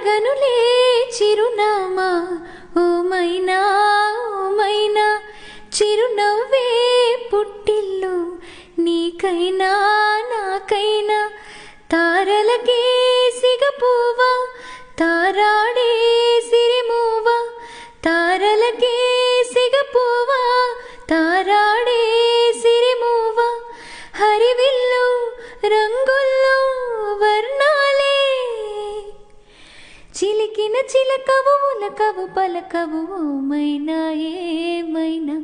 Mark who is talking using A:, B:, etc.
A: అడగనులే చిరునామా ఓ మైనా చిరునవ్వే పుట్టిల్లు నీకైనా నాకైనా తారలకే సిగపువ్వా తారాడే సిరిమువ్వా తారలకే సిగపువ్వా తారాడే సిరిమువ్వా హరివిల్లు రంగుల్లో వర్ణాలే చిలికిన చిలకవు ఉలకవు పలకవు ఓ మైనా ఏమైనా